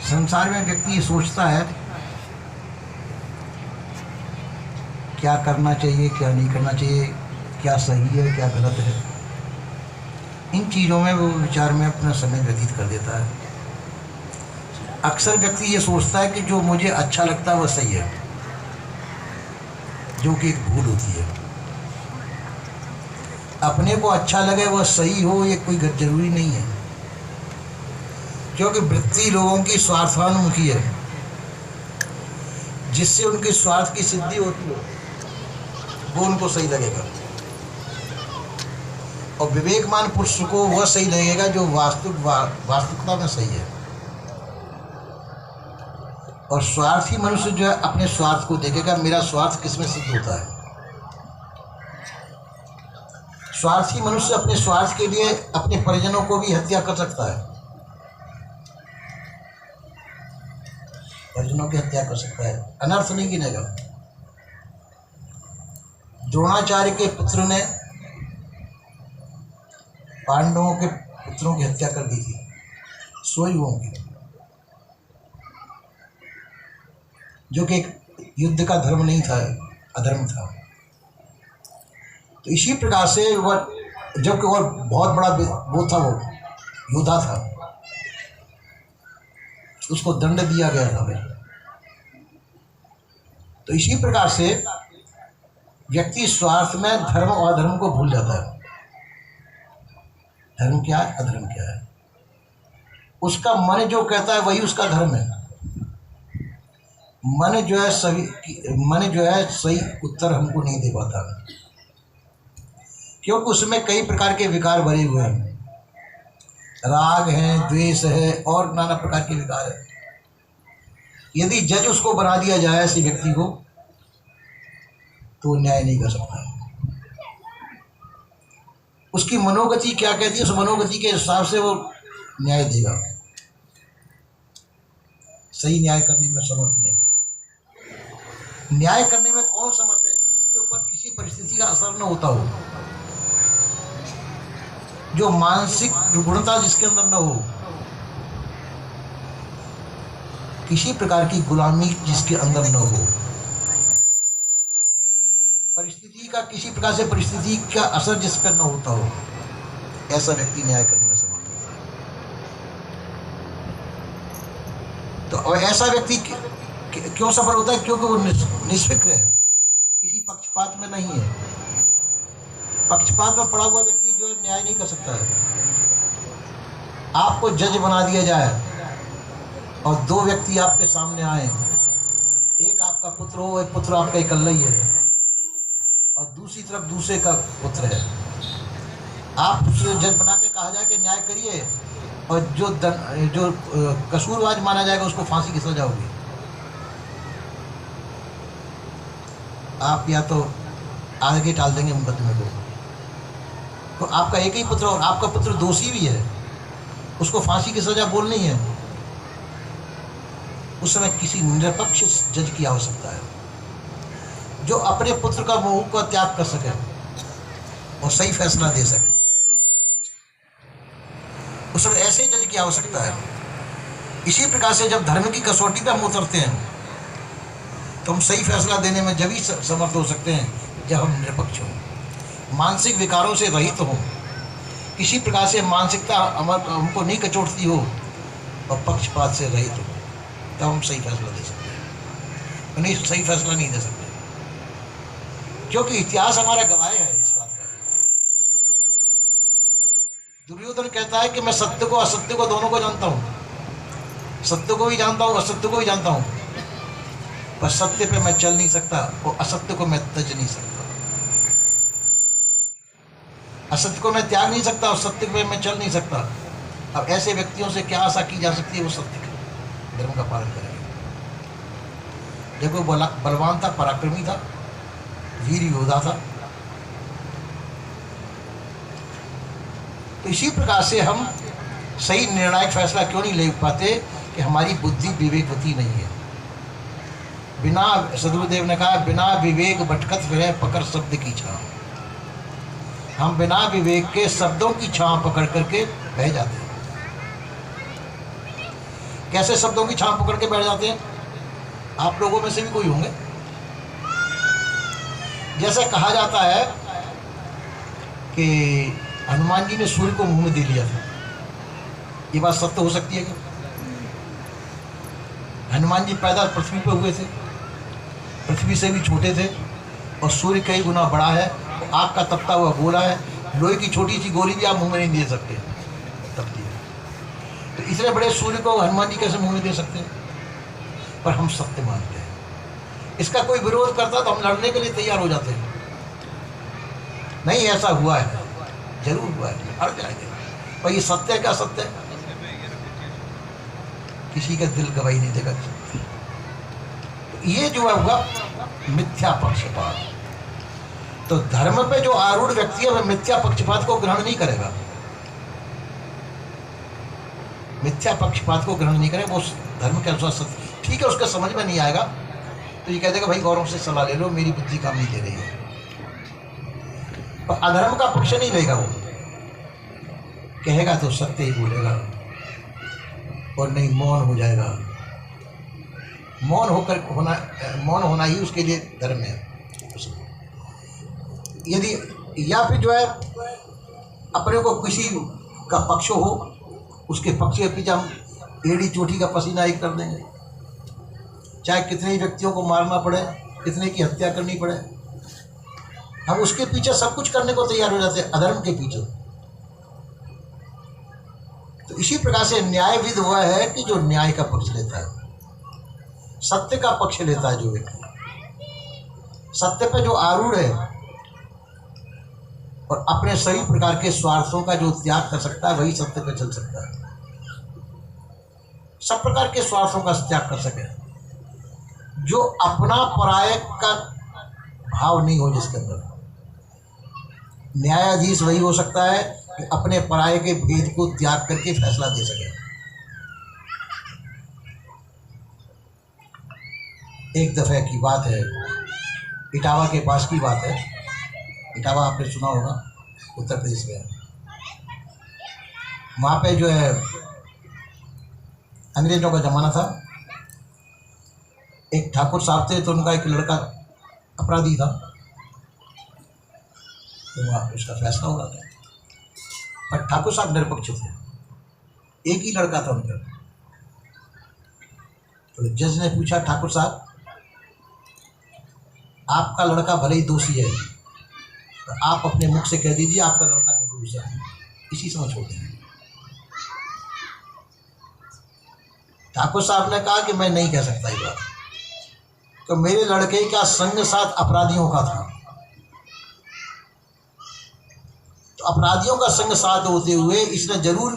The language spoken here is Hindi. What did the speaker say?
संसार में व्यक्ति ये सोचता है क्या करना चाहिए, क्या नहीं करना चाहिए, क्या सही है, क्या गलत है। इन चीज़ों में वो विचार में अपना समय व्यतीत कर देता है। अक्सर व्यक्ति ये सोचता है कि जो मुझे अच्छा लगता है वह सही है, जो कि एक भूल होती है। अपने को अच्छा लगे वह सही हो ये कोई जरूरी नहीं है, क्योंकि वृत्ति लोगों की स्वार्थानुमुखी है। जिससे उनके स्वार्थ की सिद्धि होती है वो उनको सही लगेगा, और विवेकमान पुरुष को वह सही लगेगा जो वास्तविकता में सही है। और स्वार्थी मनुष्य जो है अपने स्वार्थ को देखेगा, मेरा स्वार्थ किसमें सिद्ध होता है। स्वार्थी मनुष्य अपने स्वार्थ के लिए अपने परिजनों को भी हत्या कर सकता है, परिजनों की हत्या कर सकता है, अनर्थ नहीं गिनेगा। द्रोणाचार्य के पुत्र ने पांडवों के पुत्रों की हत्या कर दी थी, स्वयं की, जो कि एक युद्ध का धर्म नहीं था, अधर्म था। तो इसी प्रकार से वह, जबकि वह बहुत बड़ा वो था, वो योद्धा था, उसको दंड दिया गया था। तो इसी प्रकार से व्यक्ति स्वार्थ में धर्म और अधर्म को भूल जाता है। धर्म क्या है, अधर्म क्या है, उसका मन जो कहता है वही उसका धर्म है। मन जो है सही उत्तर हमको नहीं दे पाता, क्योंकि उसमें कई प्रकार के विकार भरे हुए हैं। राग है, द्वेष है और नाना प्रकार के विकार है। यदि जज उसको बना दिया जाए ऐसे व्यक्ति को, तो न्याय नहीं कर सकता। उसकी मनोगति क्या कहती है, उस मनोगति के हिसाब से वो न्याय देगा। सही न्याय करने में समर्थ नहीं। न्याय करने में कौन समर्थ है? जिसके ऊपर किसी परिस्थिति का असर न होता हो, जो मानसिक रुग्णता जिसके अंदर न हो, किसी प्रकार की गुलामी जिसके अंदर न हो, परिस्थिति का किसी प्रकार से परिस्थिति का असर जिस पर न होता हो, ऐसा व्यक्ति न्याय करने में समर्थ होता है। तो ऐसा व्यक्ति क्यों सफल होता है? क्योंकि वो निष्फिक्र है, किसी पक्षपात में नहीं है। पक्षपात में पड़ा हुआ व्यक्ति जो न्याय नहीं कर सकता है। आपको जज बना दिया जाए और दो व्यक्ति आपके सामने आए, एक आपका पुत्र हो, एक पुत्र आपका इकल्ला ही है, और दूसरी तरफ दूसरे का पुत्र है। आप उसे जज बना के कहा जाए कि न्याय करिए, और जो कसूरवाज माना जाएगा उसको फांसी की सजा होगी। आप या तो आगे टाल देंगे मुकदमे को। तो आपका एक ही पुत्र और आपका पुत्र दोषी भी है, उसको फांसी की सजा बोलनी है। उस समय किसी निरपक्ष जज की आवश्यकता है, जो अपने पुत्र का मोह का त्याग कर सके और सही फैसला दे सके। उस समय ऐसे जज की आवश्यकता है। इसी प्रकार से जब धर्म की कसौटी पर हम उतरते हैं तो हम सही फैसला देने में जब ही समर्थ हो सकते हैं जब हम निरपक्ष हों, मानसिक विकारों से रहित हों, किसी प्रकार से मानसिकता हमको नहीं कचोटती हो, और पक्षपात से रहित हो, तब हम सही फैसला दे सकते हैं। नहीं, सही फैसला नहीं दे सकते, क्योंकि इतिहास हमारा गवाह है इस बात का। दुर्योधन कहता है कि मैं सत्य को असत्य को दोनों को जानता हूं, सत्य को भी जानता हूं, असत्य को भी जानता हूं, पर सत्य पे मैं चल नहीं सकता और असत्य को मैं तज नहीं सकता। असत्य को मैं त्याग नहीं सकता और सत्य पे मैं चल नहीं सकता। अब ऐसे व्यक्तियों से क्या आशा की जा सकती है वो सत्य धर्म का पालन करेंगे? देखो, बलवान था, पराक्रमी था, वीर योद्धा था। तो इसी प्रकार से हम सही निर्णायक फैसला क्यों नहीं ले पाते कि हमारी बुद्धि विवेकवती नहीं है। बिना, सदगुरुदेव ने कहा, बिना विवेक भटकत फिरे पकड़ शब्द की छांव। हम बिना विवेक के शब्दों की छांव पकड़ करके बह जाते हैं। कैसे शब्दों की छाप पकड़ के बैठ जाते हैं। आप लोगों में से भी कोई होंगे। जैसे कहा जाता है कि हनुमान जी ने सूर्य को मुंह में दे लिया था, ये बात सत्य हो सकती है क्या? हनुमान जी पैदा पृथ्वी पर हुए थे, पृथ्वी से भी छोटे थे, और सूर्य कई गुना बड़ा है, आग का तपता हुआ गोला है, लोहे की छोटी सी गोली भी आप मुंह में नहीं दे सकते तपती है। तो इतने बड़े सूर्य को हनुमान जी कैसे मुंह में दे सकते हैं? पर हम सत्य मानते हैं। इसका कोई विरोध करता तो हम लड़ने के लिए तैयार हो जाते हैं। नहीं, ऐसा हुआ है, जरूर हुआ है, हट जाएंगे। पर ये सत्य है क्या? सत्य है, किसी का दिल गवाही नहीं देगा। तो ये जो है हुआ मिथ्या पक्षपात। तो धर्म पे जो आरूढ़ व्यक्ति है वह मिथ्या पक्षपात को ग्रहण नहीं करेगा, मिथ्या पक्षपात को ग्रहण नहीं करेगा। वो धर्म के अनुसार सत्य, ठीक है, उसका समझ में नहीं आएगा तो ये कह देगा भाई गौरव से सलाह ले लो, मेरी बुद्धि काम नहीं दे रही है। पर अधर्म का पक्ष नहीं लेगा, वो कहेगा तो सत्य ही बोलेगा, और नहीं मौन हो जाएगा। मौन होना ही उसके लिए धर्म है। यदि या फिर जो है अपने को किसी का पक्ष हो, उसके पक्ष के पीछे हम एड़ी चोटी का पसीना एक कर देंगे, चाहे कितने व्यक्तियों को मारना पड़े, कितने की हत्या करनी पड़े, हम उसके पीछे सब कुछ करने को तैयार हो जाते हैं, अधर्म के पीछे। तो इसी प्रकार से न्यायविद वह है कि जो न्याय का पक्ष लेता है, सत्य का पक्ष लेता है। जो व्यक्ति सत्य पे जो आरूढ़ है और अपने सभी प्रकार के स्वार्थों का जो त्याग कर सकता है, वही सत्य पे चल सकता है। सब प्रकार के स्वार्थों का त्याग कर सके, जो अपना पराय का भाव नहीं हो, जिसके अंदर न्यायाधीश वही हो सकता है कि अपने पराये के भेद को त्याग करके फैसला दे सके। एक दफे की बात है, इटावा के पास की बात है। इटावा आपने सुना होगा, उत्तर प्रदेश में। वहाँ पे जो है अंग्रेजों का ज़माना था। एक ठाकुर साहब थे, तो उनका एक लड़का अपराधी था, तो वहाँ उसका फैसला हो रहा था। पर ठाकुर साहब निरपक्ष थे, एक ही लड़का था उनका। तो जज ने पूछा, ठाकुर साहब आपका लड़का भले ही दोषी है, तो आप अपने मुख से कह दीजिए आपका लड़का निर्दोष है, इसी समय छोड़ देंगे। ठाकुर साहब ने कहा कि मैं नहीं कह सकता ये बात, तो मेरे लड़के का संग साथ अपराधियों का था, तो अपराधियों का संग साथ होते हुए इसने जरूर